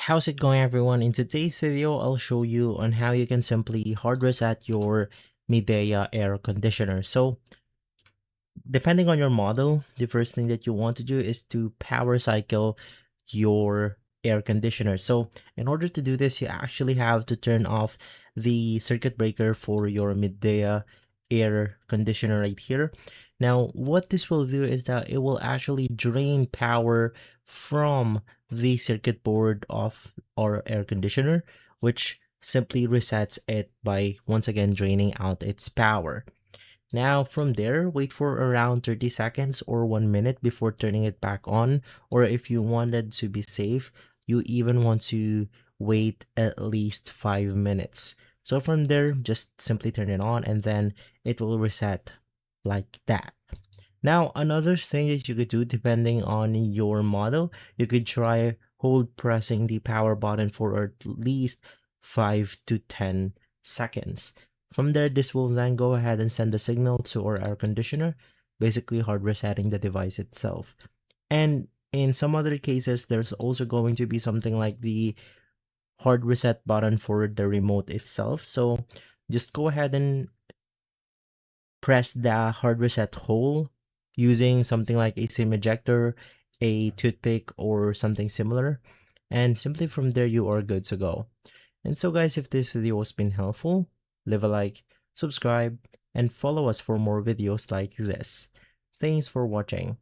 How's it going, everyone? In today's video, I'll show you on how you can simply hard reset your Midea air conditioner. So depending on your model, the first thing that you want to do is to power cycle your air conditioner. So in order to do this, you actually have to turn off the circuit breaker for your Midea air conditioner right here. Now, what this will do is that it will actually drain power from the circuit board of our air conditioner, which simply resets it by once again draining out its power. Now from there, wait for around 30 seconds or 1 minute before turning it back on, or if you wanted to be safe, you even want to wait at least 5 minutes. So from there, just simply turn it on and then it will reset like that. Now, another thing that you could do depending on your model, you could try hold pressing the power button for at least 5 to 10 seconds. From there, this will then go ahead and send a signal to our air conditioner, basically hard resetting the device itself. And in some other cases, there's also going to be something like the hard reset button for the remote itself. So just go ahead and press the hard reset hole using something like a SIM ejector, a toothpick, or something similar. And simply from there, you are good to go. And so guys, if this video has been helpful, leave a like, subscribe, and follow us for more videos like this. Thanks for watching.